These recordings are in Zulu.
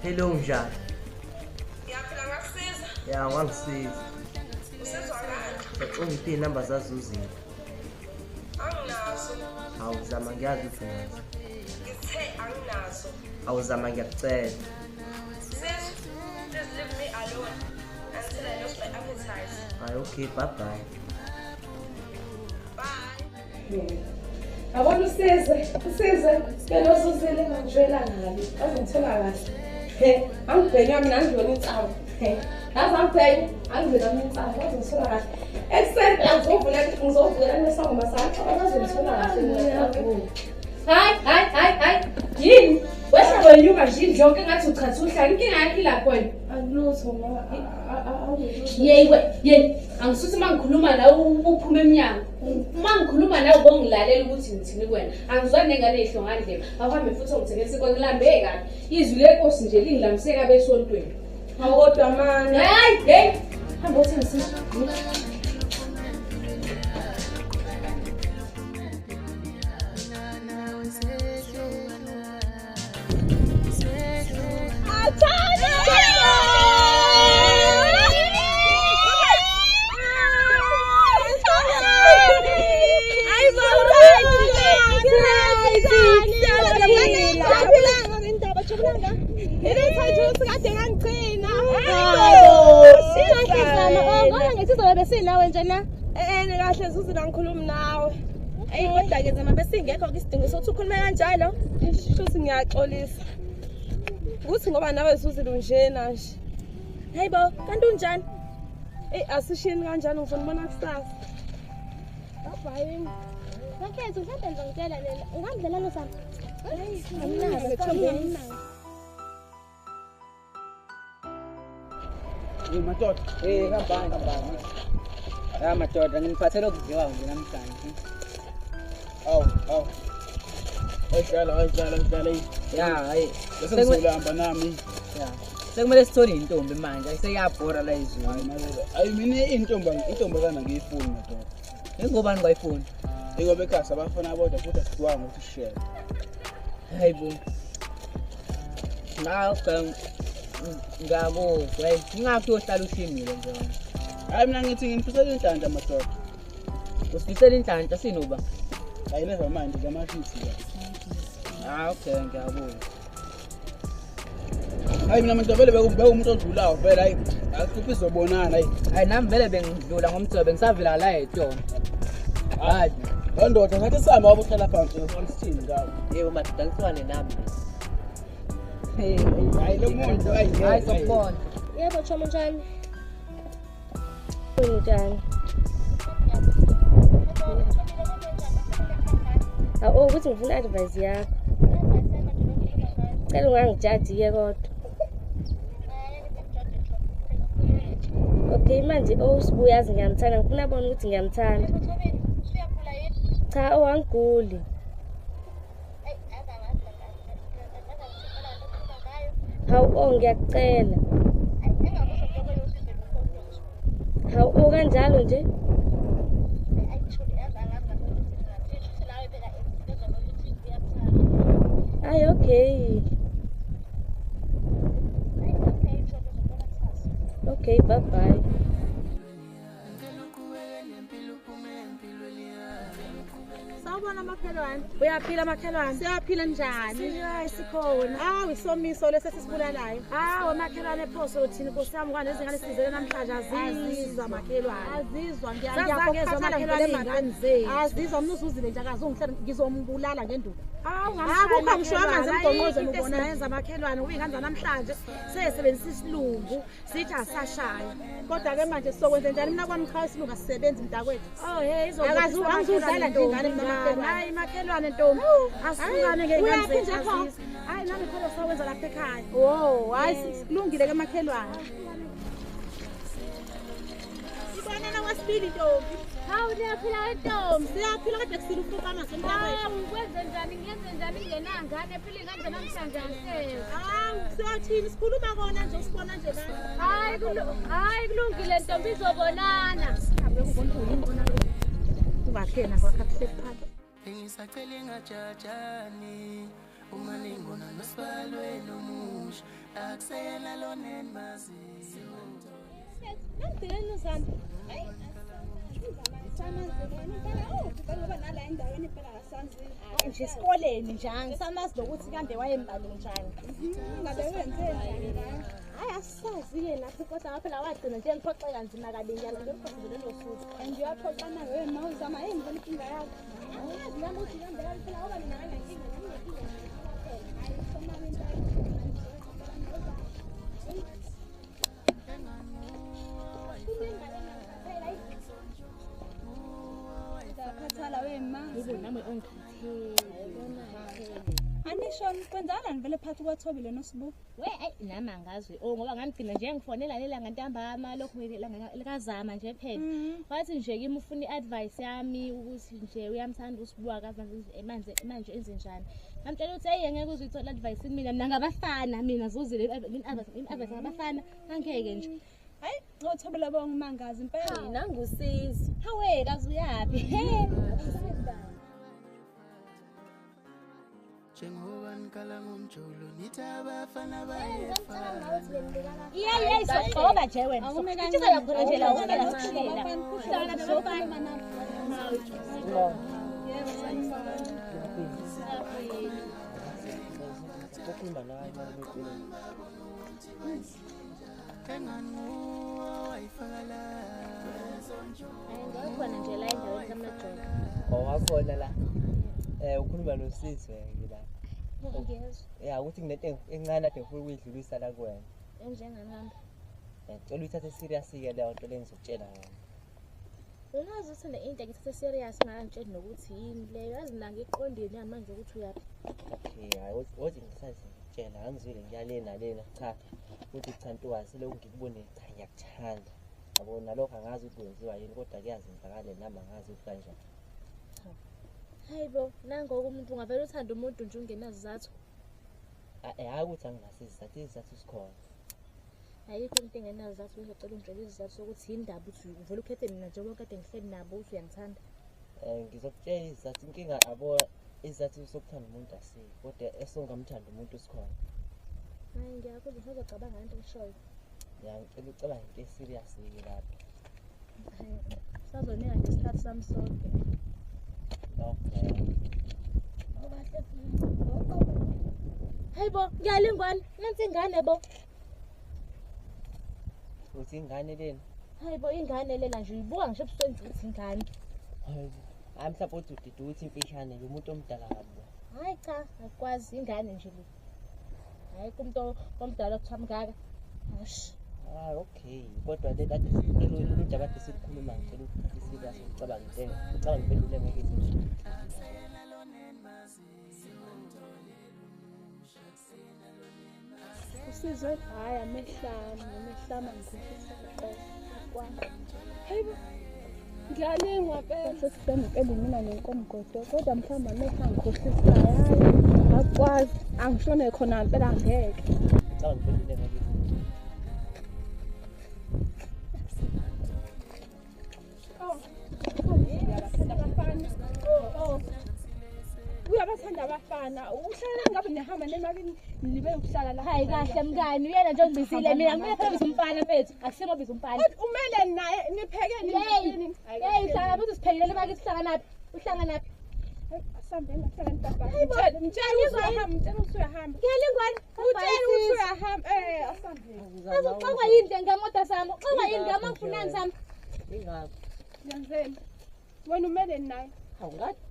Hello njani? Ngiyaphila ngakusiza. Ya wangisiza. Usizwa ngani? Ungiphi inamba zazuziwe? Anginazo. Awuzama ngiyazi ukuthi unazo. Ngithe anginazo. Awuzama ngiyakucela. Sis, please leave me alone until I lose my appetite. Hayi okay, bye bye. Bye. Yabona usize sicela usuzile ngijwela ngale azongithola kahle angibhenya mina angibona insaba yazi angibhenya angibona mina insaba azongithola kahle ekuseni ngizovula nesangoma sami azongithola kahle hayi yini wesha wenyuka nje indlonke engathi uchatha uhlala inkinga yakho lapho wena akulutho yey angisuthi mangikhuluma la uphuma eminyango mangikhuluma nawe bongilalela ukuthi ngithini kuwena angizwani nengane ehlongandlela akuhambe futhi ongithengisa kwengilambe kabi izwi lenkosi nje lingilamiseka besontweni awodwa manje hayi hamba uthengisa Besinawe nje na Kahle Zuzu ngikhuluma nawe. Kodwa ke zama besingekho isidingo sokuthi ukhulume kanjalo. Shuthi ngiyaxolisa. Ukuthi ngoba nawe Zuzu njena nje. Hayibo, kanti unjani? Asishini kanjani ngifuna ubona kusasa. Bye. Ngakhetha mhlawumbe ngizongitshela lela. Ungandlelana sami. Madoda, hambani. Ya madoda, ngiphathele okudliwa nje namhlanje. Awu. Ayidlala. Ya, hayi. Bese ngizolamba nami. Ya. Sekumele sithole intombi manje, ayiseyabhora la izulu. Hayi mina intombazana ngiyifuni madoda. Ngingobani kwayifuni? Ngoba ekhaya abafana abodwa futhi asikwanga ukuthi share. Hayibo. Ngabo, ngingakho uyohlala ushimile nje. Hayi mina ngithi ngimfisela inhlanhla madoda. Usifisela inhlanhla sinoba. Hayi never mind ngamafithi la. Okay, ngiyabona. Hayi mina manje vele umuntu odlulayo vele hayi akuphuphi izobonana hayi nami vele bengidlula ngomthobe ngisavela la eTona. Hayi ndoda ngathi sihamba wabuhlala phansi ngosithini ngawo. Yebo madoda ngiswane nami. Hayi lo muntu hayi sokubona. Yebo choma njani? Njani? Ukuthi ngifuna advice yakho. Cela ungangijaji kodwa. Okay manje usibuyazi ngiyamthanda ngifuna bona ukuthi ngiyamthanda. Cha awangiguli. Hawu ngiyacela. Hawu kanjalo nje. Ay okay. Okay, bye bye. Sawubona makhelwane. Uyaphila makhelwane Siyaphila njani? siyayi sikhona Isomiso lesesibulalayo. makhelwane phoso uthini Nkosi yami kwani izingane sizele namhlanje azizwa makhelwane Azizwa ngiyakukhathala makhelwane ngiyakukhathala azizwa mina uzuzile nje akazongihlela ngizombulala ngenduku Akukho ngisho amanzi emgonqozweni ubona. yenza makhelwane uyingane namhlanje sesebenzisa isilungu sithi asashaya Kodwa ke manje sizokwenza njani mina kwami cha isilungu asisebenzi mntakwethu. angizudlala nje ingane makhelwane hayi makhelwane ntombi asifukane ngengane zethu hayi nami khona sawenza lapha ekhaya Hayi sikulungile ke makhelwane. Ibonana kwasibili ntombi. Hawu niyaphila ntombi. Siyaphila kade kusilufuka amanzi emntakwethu. Hawu kwenze njani ngenangane phela ingane namhlanje angise. Siyathini sikhuluma kona nje usibona nje la. Hayi kulungile ntombi izobonana. Hambe ngibona uyingona lo. Ungakhena kwakhahle kuphatha. Bengisacela ingajajani umalingona nosibalo nomusha akusela lona maziyo Nantileni uzana. Hayi. Nje esikoleni nje angisamazi lokuthi kambe wayembali njani. Ngabe wenzeni njani? Hayi asisazi-ke nathi kodwa phela wagcina nje ngiphoxeka kanzima kabi njalo ngemphoxekile losuku. Nje uyaphoxana wena mawuzama ngibona inkinga yakho. Angazi nami ukuthi kambe phela ngoba mina nginenkinga nginenkinga. Hayi soma Khathala wema. Yibo nami ongikhathele. Anisho kwenzana nivele phathi kwathobile noSibu. We nami angazi ngoba ngangigcina nje ngifonela lelanga ntambama lokho likazama nje phela. Wathi nje kimi ufuna iadvice yami ukuthi nje uyamthanda uSibuka kaza manje enze njani. Ngamtshela ukuthi hey ngeke uzithola advice mina ngabafana mina zuzile advice ngabafana angeke nje. Hayi ngothobela bongimangazi impela. Nangusizo. Hawe kazi uyapi? njengoba nikala ngomjolo nithi abafana bayefana Yeah, soqoba nje wena. Kuthi yakhona nje la ungela sishila. Kuhlala sobani Ayingakho nje la endaweni kaMajola. Wakhona la. Ukhuluma noSizwe ngila. Ngiyezwa. Yeah, ukuthi kunento encane ade ufuna ukuyidlulisa la kuwena. Enjenganami. Ngicela uyithathe serious ke leyo nto lengizokutshela yona. Unazi ukuthi le into ngithathe serious ngantshela nokuthi yini leyo yazi mina ngiqondile manje ukuthi uyapi. Okay, hayi wothi ngisazitshela angizwile ngiyalena lena cha. Uthi kuthantwazi lokho ngikubone cha ngiyakuthanda. Yabona lokho angazi ukuthi kwenziwa yini kodwa kuyazenzakala nami angazi ukuthi kanjani. Hayibo, nangoku umuntu ungavela uthanda umuntu nje ungenazo izathu. Hayi ukuthi anginasizathu izathu sikhona. Ayikho into engenazo izathu ngicela ungitshela izathu sokuthi indaba ukuthi uvela ukhethe mina njengoba kade ngihleli nabo uthi uyangithanda. Ngizokutshela izathu inkinga abo izathu sokuthanda umuntu asike kodwa esongamthanda umuntu sikhona. Hayi ngiyakuzwa usazocabanga into eshoyo. Ya ngicela ucabanga into serious lapha. Sazonika nje isikhathi sami sonke. Okay. Hayibo, ngiyalingwana, nansi ingane bo. Uthi ingane lena? Hayibo, ingane lela nje uyibuka ngisho ebusweni ukuthi ingane. Hayi mhlawumbe uthi udida ukuthi imfishane lo muntu omdala kabi. Hayi cha, akwazi ingane nje le. Hayi kumuntu omdala okuthamkaka. Hash. Okay. Kodwa le kade sikhuluma into kade sikhuluma ngicela ukuthi serious ucabanga into. Ucabanga impela ngeke ithi. Usizwe hayi amehlama ngikhohlisa kwami. Hayibo. Ngiyalingwa phela sesibhenge impela mina nenkomgodo kodwa mhlawumbe amehla ngikhohlisa hayi. Akwazi angishone khona impela ngeke. Ucabanga impela ngeke ithi. Uyabathanda abafana. Uhlala ngabe nihamba nemakini nibe ukuhlala la. Hayi kahle mngani, uyena nje ongibizile mina, kumele phela umfana mfethu, akusimo biza umfana. Umele naye nipheke nini? Hey, hlala futhi siphekele bakithi hlanganapi? Uhlanganaphi? Asambe ngahlala ntabha. Mtshela ukuthi uyahamba. Ngiyalingwana. Utshela ukuthi uyahamba. Asambe. Azoxoxa yini nje ngemoto sami? Uxoxa yini ngamafunani sami? Ingakho. Yenzeni. Wena umele naye.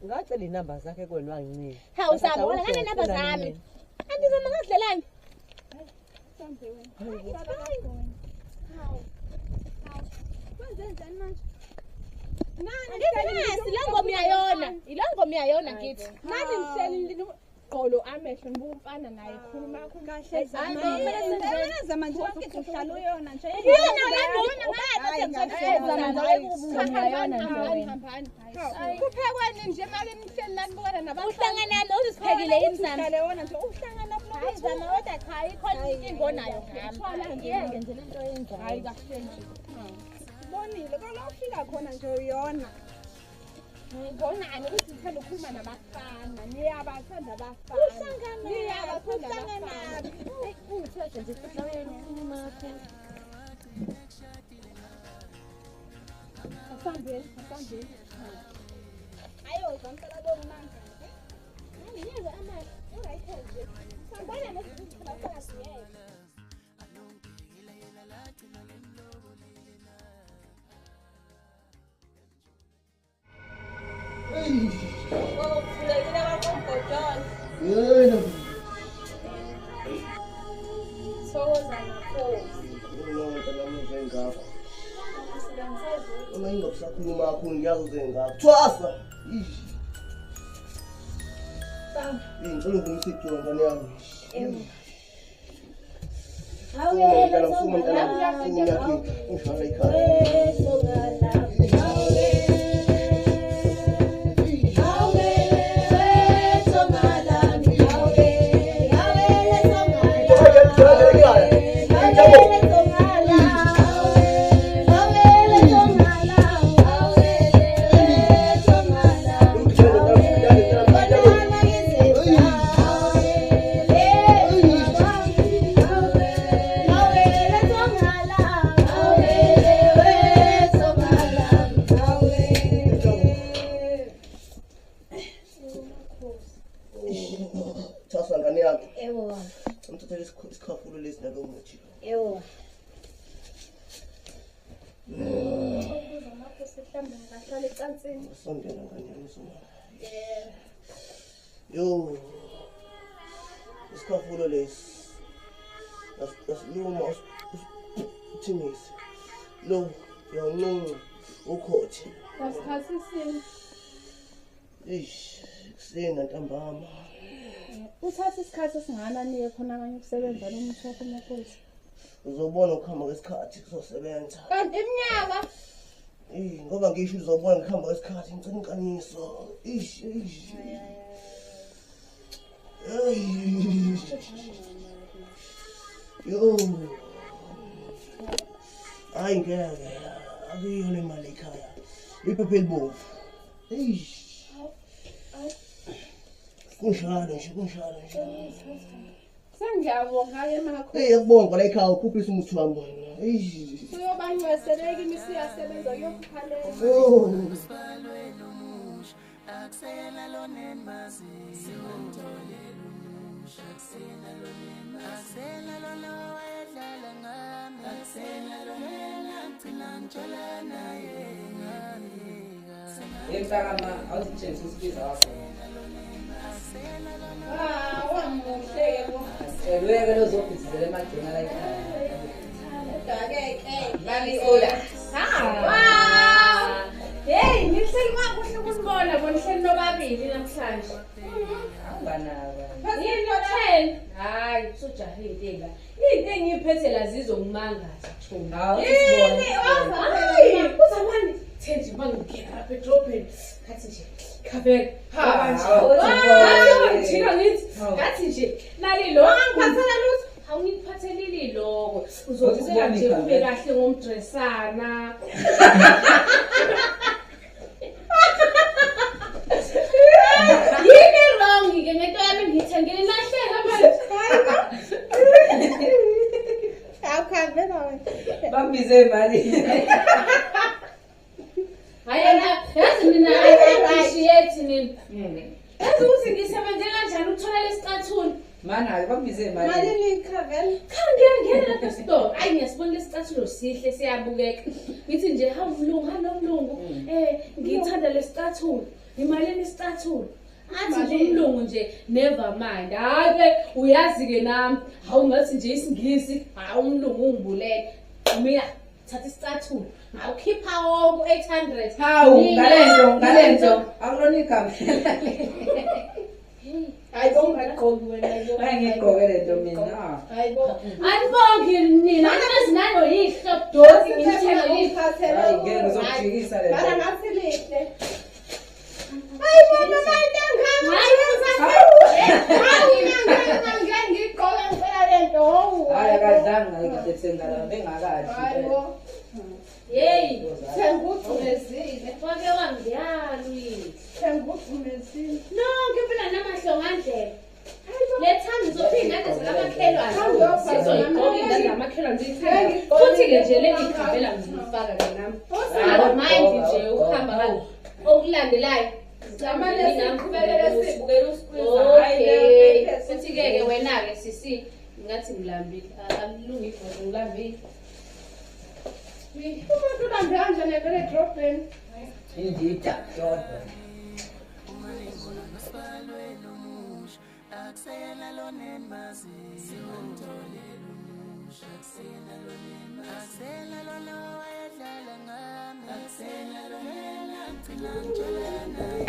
Ngacela inamba zakhe kwena wangincike. Hawu sami, wena ngane namba zami. Andizama ngasidlelani. Asambe wena. Hawu. Kwenze njani manje? Ngithi ilangoma uyayona. Ilangoma uyayona ngithi. Manje ngihleli qolo amehlo ngibumfana naye khuluma kahle zama nje wakithi uhlala uyona nje kuphekweni nje make nihleli lani bukana nabantu uhlanganani uzisiphekile yini sami uhlale wona nje uhlangana hayi zama kodwa cha ikhona inkinga onayo ngami ngiyeke nje lento yenzayo hayi kahle nje bonile kola ufika khona nje uyona Ngibonani ukuthi ngithanda ukukhuluma nabafana. Niyabathanda abafana. Niyabathanda abafana. Ungithethe nje sihlawene umakho. Asambeni. Ayo, zamtala bona manje. Nginikeze amali. Ungayithenze. Sambona nezinto zilapha yena. Sakhuluma kakhulu ngiyazi ngakho thwasa ngicela ungumsiki ngane yami Yo, isikhafulo lesi asiluma uthimisi lo yawunqunqa ukhothi Asikhathisi. kusena ntambama Uthatha isikhathi esingana niye khona kanye ukusebenza nomuntu wakho emakhosi. uzobona ukuhamba kwesikhathi kuzosebenza Kanti iminyaka ngoba ngisho uzobona ukuhamba kwesikhathi ngicela inkaniso yo hayi ngeke akuyona imali ekhaya iphepha elibomvu kunjalo nje Sengiyabonga ke makho. yakubonga la ekhaya ukhuphisa umuthi wami wena Uyobanyeseleke imisi yasebenza kuyokuphalela. Akusena lonen mazi siwontolela umusha akusena lona wayedlala ngami akusena lona ngigcina ngitshola naye Emhlakama awuzitshengisa isibiza wakho. Wamuhleke bo. Elweke lozobhizela emagcina la ekhaya. Dakeke. Lali ola. Hey, ngihleli makuhle ukusibona bona hleli nobabili namhlanje. Awunganaka. Yini yo-10? Hayi, usujahile la. Into engiyiphethe la zizokumangaza Thuma. Awusibona. Hayi, uzamani thenje mangingena lapha edrobheni. Ngathi nje khabeka. Ngithina ngithi ngathi nje lali lo angiphathela lutho. Awungiphathelile lokho. Uzozisela nje ube kahle ngomdresana. Yini wrong ke ngento yami ngithengele nahleka manje. Awukhavela wena. Bambize imali. Hayi yazi mina I-appreciate nini. Yazi ukuthi ngisebenze kanjani ukuthola lesicathulo. Mana bambize imali. Malini ikhavela? Cha ngiyangena lapha store. Ayi ngiyasibona lesicathulo sihle siyabukeka. Ngithi nje hamlungu hanomlungu. Ngithanda lesicathulo. Imalini isicathulo. Athi nje umlungu nje never mind. Hayi ke uyazi ke nami. Hawu ngathi nje isingisi. Hayi umlungu ungibulele. Mina thatha isicathulo. Awukhipha wonke 800. Hawu ngalento akulona igama. Hayi bongaqoki wena yo. Hayi ngigqoke lento mina. Hayi bo. Anibonge nina azinalo yihlo dosi ngithenga ngiphathela. Hayi ngeke ngizokujikisa lento. Bana ngathi lihle. Hayi bona bayitanga. Hayi ngigqoke ngempela lento. Hayi akadlanga ngidethenga la bengakadli. Hayi bo. Hey, Thenga uthumezile. wake wangiyalwi. Thenga uthumezile. Nonke phela namahlongandlela. Lethanda uzophi ingane zikamakhelwane. Hamba Sizoyigqoka ingane zamakhelwane ziyithenge. Futhi-ke nje leli gabela ngizifaka ke nami. Mind nje ukuhamba kanje. Okulandelayo. Okay. Futhi-ke wena-ke sisi ngathi ngilambile. Akulungi ibhodo ngilambile. Umuntu ulambe kanjani vele edrobheni? Indida yodwa. Akusena loneni mazi siwamtholela umusha akusena loneni akusena lona wayedlala ngami akusena loneni agcina ngitshela naye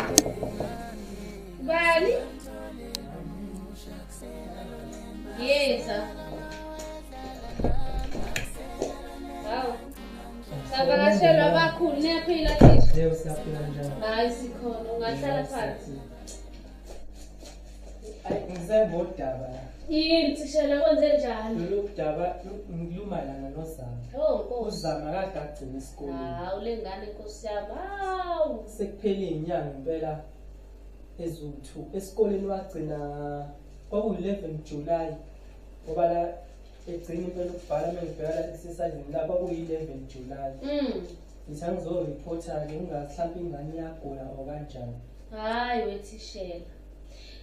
Bani? Yeza. Wow. Savakashelwa abakhulu niyaphila thisha. Leo siyaphila njani? Hayi sikhona ungahlala phansi. Ngisembodaba. Yini thishela kwenze njani? Lolu daba ngilumayelana noZama. Oh Nkosi. uZama kade agcina esikoleni. Hawu lengane Nkosi yami. Hawu. Sekuphele inyanga impela ezuthu esikoleni wagcina kwakuyi-11 July ngoba la egcina impela ukubhala mengibheka la exercising la kwakuyi-11 July. Ngithi angizoripotha-ke ngingazi mhlawumbe ingane iyagula or kanjani. Hayi wethishela.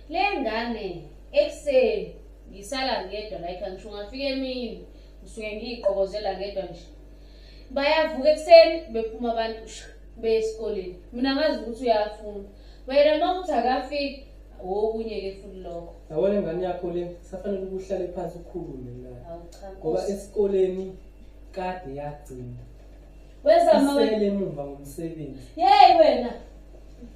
Lengane ekuseni ngisala ngedwa la ekhaya ngisho ngafika emini ngisuke ngiyiqokozela ngedwa nje. Bayavuka ekuseni bephuma abantu besikoleni. Mina ngazi ukuthi uyafunda. Wena mawuthi akafiki okunye ke futhi lokho. Yabona ingane yakho le kusafanele ukuhlale phansi ukhulume nayo. Hawu cha Ngoba Nkosi. esikoleni kade yagcina. Wezama wena. Isele emuva ngomsebenzi. Hey wena.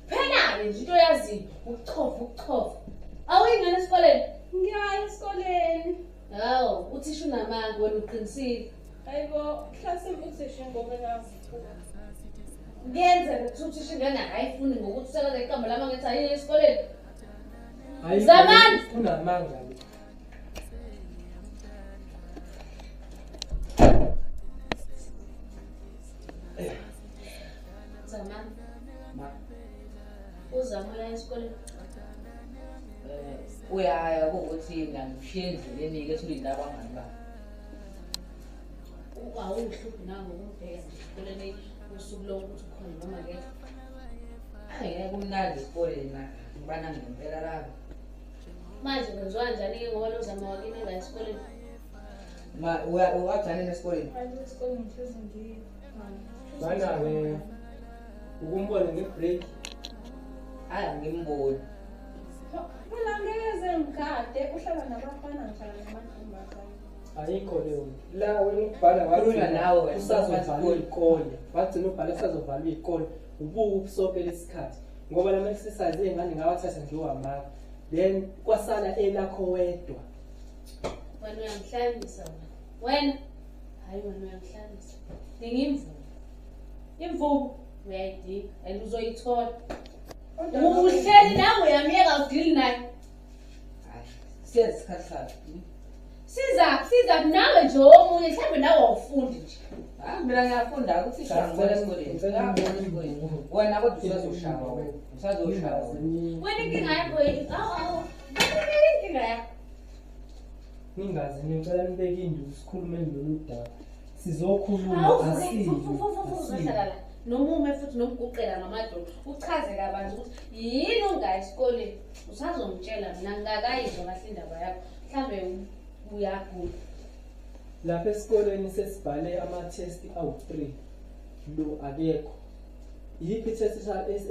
Phela nje into yaziyo ukuchofa. Awuyingane esikoleni? Ngiyaya esikoleni. Hawo, uthisha unamanga wena uqinisile. Hayibo, hlasimbe uthisha ngoba ngazifuka. Ngiyenzeka ukuthi uthisha ingane ayifuni ngokuthi usakaza iqamba lama ngithi ayile esikoleni. Hayi Zamani! unamanga le. Zamani, Ma, uzama uya esikoleni. uyaya ukuthi ngishiye endleleni-ke ethi ulindaba abangani bami. Awuhluphi nangokumbheka esikoleni usuku lonke ukuthi ukhona noma ngekho. Angeke kumnandi esikoleni na ngibana ngempela lapho. Manje kwenziwa njani-ke ngoba lo zama wakini enga esikoleni? Ma, wagcane esikoleni? Hayi esikoleni ngihlezi ngiyo. Bana-ke ukumbona nge-break. Hayi angimboni. Phela ngeze ngigade uhlala nabafana ngihlala namantombazane. Ayikho leyo. La wena ukubhala Khuluma nawe wena, usazovalwa iy'kole. Wagcina ubhala usazovalwa iy'kole. Ubuke ubusonke lesikhathi. Ngoba lama exercise ey'ngane ngawathatha ngiwamaka. Then kwasala elakho wedwa. Wena uyangihlambisa wena. Wena? Hayi wena uyangihlambisa. Dinga imvubu. Imvubu uyayidinga and uzoyithola. Uhleli nawe uyamyeka udili naye. Hayi, siyazi isikhathi sakhe. Siza nawe nje omunye mhlawumbe nawe awufundi nje. Hayi mina ngiyafunda ukuthi ngicela esikoleni. Wena kodwa usazoshawa wena. Usazoshawa wena. Wena inkinga yakho yini? Awu. Inkinga yakho. Ningazi ngicela nibeke induku sikhulume lolu daba. Sizokhuluma Hawu, asiyo. uzohlala la. Nomume futhi nomguqela ngamadolo. Uchaze kabanzi ukuthi yini ungayi esikoleni. Usazongitshela mina ngingakayizwa kahle indaba yakho. Mhlambe uyagula. Lapha esikoleni sesibhale ama-test awu-3 lo akekho. Yiphi i-test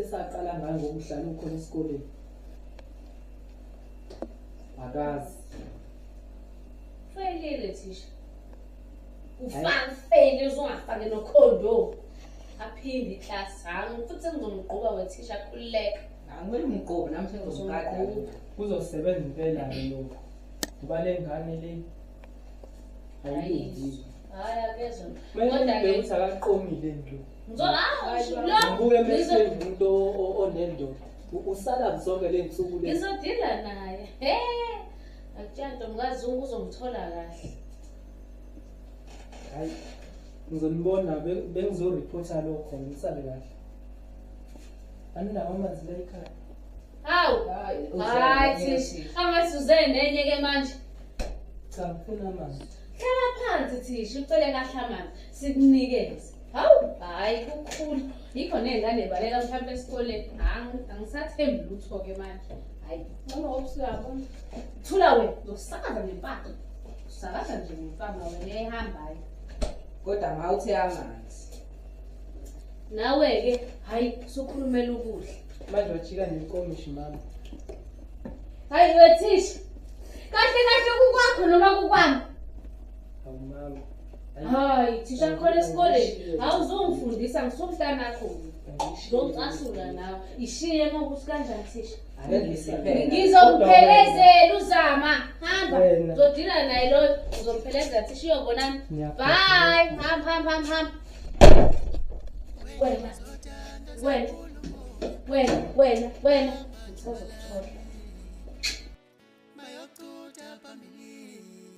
esaqala ngayo ngokuhlala ukhona esikoleni? Akazi. Felile thisha. Ufafele uzongafake nokhondom. Aphinde iklasi futhi ngizomgquba wethisha khululeka. Angimele umgqobo nami sengizomqala. Kuzosebenza impela-ke lokho. Ngoba le ngane le ayilungile. Hayi akezona. Kumele ukuthi akaqomile ndlu. Ngibuke emehlweni umuntu onendoda. Usala zonke le nsuku le. Ngizodila naye. Akutshela ntomkazi uzomthola kahle. Hayi ngizolibona bengizoreporta lokho ngisale kahle. Aninawo amanzi la ekhaya. Hawu, hayi Thishi, angathi uze nenye ke manje. Cha ngifuna amanzi. Hlala phansi Thishi, ucele kahle amanzi, sikunikeze. Hawu, hayi kukhulu. Yikho nengane balela mhlawumbe esikoleni. Angisathembi lutho ke manje. Hayi, noma obusuyabona. Thula wena, uzosakaza ngempama. Usakaza nje ngempama wena ehambayo. Kodwa mawuthe amanzi. Nawe ke, hayi sukhulumela ukudla. Manje wajika nenkomishi mama. Hayi wethishi. Kahle kukwakho noma kukwami. Awu mama. Hayi, thisha khona esikoleni. Awuzongifundisa ngisumhlana nakho. Ngizocasula nawe. Ishiye ngokuthi kanjani thisha. Ngizokuphelezela uzama. Hamba. Uzodila naye lo, uzomphelezela thisha uyobonana. Bye. Hamba. Wena. Ngizokuthola. Bayochuta phambili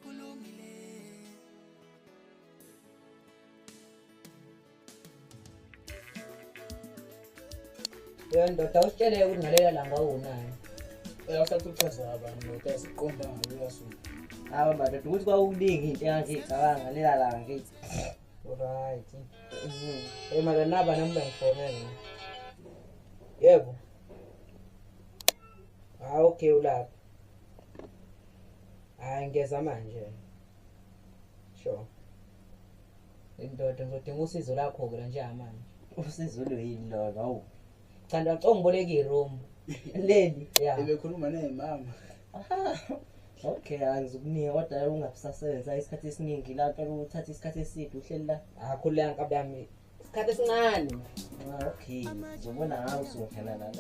kulungile. Ndoda usitshele ukuthi ngalela langa unani. Uyafaka uchaza abantu ngoba siqonda ngayo uyasuka. Hawu madoda ukuthi kwawuningi into engangicabanga lela langa ngithi. Alright. Mara naba namba ngifonela. Yebo. Okay ulapha. Hayi ngeza manje. Sure. Indoda ngizodinga usizo lakho ke nje manje. Usizo lo yini lo hawu. Cha ngicela ngiboleke iroom. Leli ya. Bekhuluma nezimama. Okay, angizukunika kodwa ungabisasebenza isikhathi esiningi la phela uthatha isikhathi eside uhleli la. Akhuleka nkabi yami. Isikhathi esincane. Okay, ngizobona ngawe usukhona la.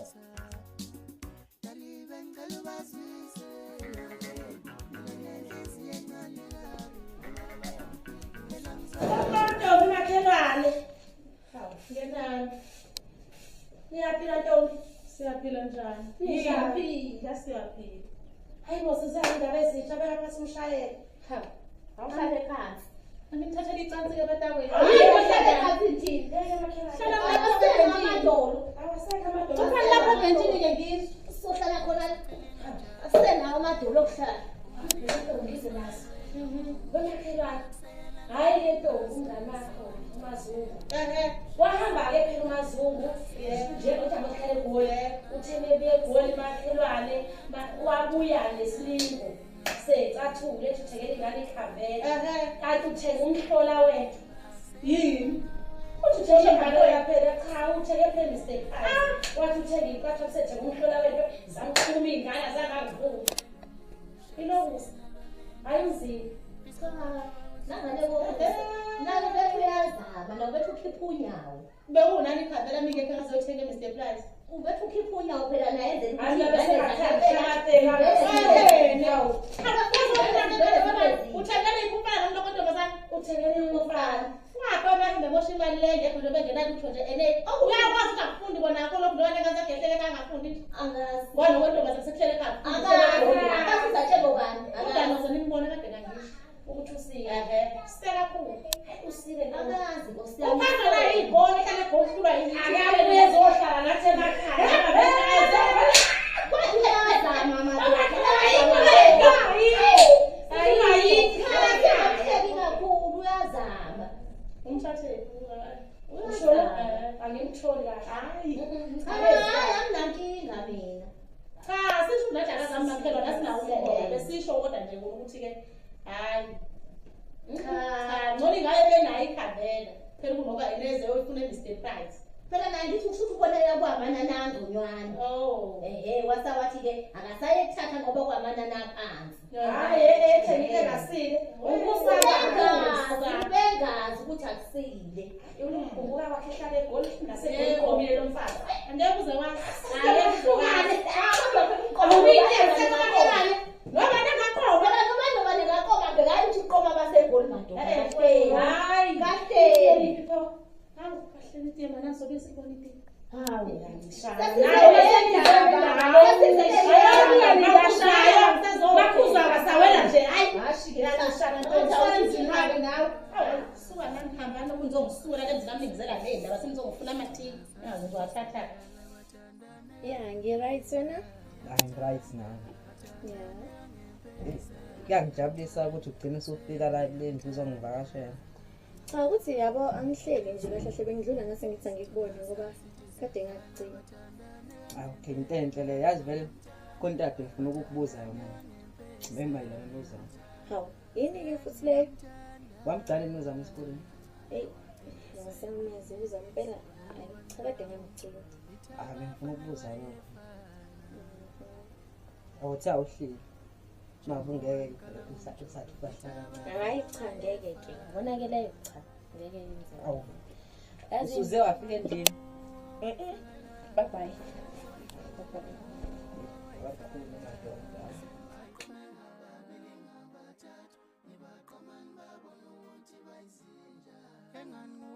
Ntombi makhelwane. Hawu, ngenani. Niyaphila ntombi? Siyaphila njani? Siyaphila. Hayi ngosizana indaba ezitsha bela phansi umshayele. Ha. Awuhlale phansi. Angithathele icansi ke batakwethu. Awuhlale phansi thini? Hlala phansi amadolo. Awaseka amadolo. Ukhona lapha ebhentshini ke ngizwe. Sohlala khona. Asenawo amadolo okuhlala. Ngize naso. Bomakhelwane. Hayi le ntombi umngane wakho uMazungu. Wahamba ke phela uMazungu. Nje uthi abakhale kuye. Utheme beGoli makhelwane. Wabuya nesilingo. Secathule ethi uthekele ingane ikhambela. Kanti uthenga umhlola wethu. Yini? Uthi uthenge ingane phela cha utheke phela Mr. Price. Wathi uthenge iqatha usethe umhlola wethu zamkhuluma ingane zangavuka. Ilokusa. Ayuzini. Cha. Nangane nalo bethu uyazama lo bethu ukhipha unyawo. Bewunani ikhabela mike ke ngazothenga Mr. Price. Ubethu ukhipha unyawo phela naye enze uthengele ikupana lo nkontombazana uthengele ikupana ungaqoma ngibosha imali le ngekho nto bengenali utho nje ene uyakwazi ukuthi akufundi bona akho lokho ntwana kazagehlele kangafundi angazi ngoba nkontombazana sekuhlele khapha akazi uzatshelo bani udanoze nimbone kade kangisho ukuthi usike sitela khulu usike akazi ngosiyami uphanda la igoli kana gohlulwa yini akabe bezohlala nathi emakhaya angimtholi kahle hayi anginankinga mina cha sisho unajaka zami makhelwa nasinawo umoya besisho kodwa nje ukuthi ke hayi cha ngcono ngabe benayo ikhavela phela kunoba ineze oyifuna Mr. Price phela naye ngithi usuthi ubonela kwamanana angconywana wasawathi ke akasaye kuthatha ngoba kwamanana aphansi hayi ethengile ngasile bengazi ukuthi akusile ukumbuka kwakhe ehlala eGoli naseGoli lo mfazi angeke uze wazi ayehlukane ngoba nangaqoba noma ningaqoba bekayi ukuthi uqoma baseGoli madoda hayi kahle hawu kahle nithi mana sobe sibona ipi hawu bakuzwa basawela nje hayi ashikela shana nto nawe suka hambani lokhu nizongisula ke nizamlingizela le ndaba senizongifuna amathini yazi ngizowathatha Yeah, ngi-right wena? Right nami. Yeah. Kuyangijabulisa ukuthi ugcine usufika la kule ndlu uzongivakashela. Cha ukuthi yabo angihleli nje kahle hle bengidlula ngase ngithi angikubone ngoba kade ngakugcina. Okay, into enhle le yazi vele kontate ngifuna ukukubuza yona. Memayelana nozama. Hawu, yini ke futhi le? Wamgcana nozama esikoleni. Hey, ngisemeze uzampela. Cha kade ngimgcina. Ngifuna ukubuza lokho. Awuthi awuhleli. Mabungeke usathi bahlala. Hayi cha ngeke ke. Ngibona ke leyo cha ngeke yenze. Awu. Yazi Usuze wafika endlini. Bye bye. Bye bye. Engani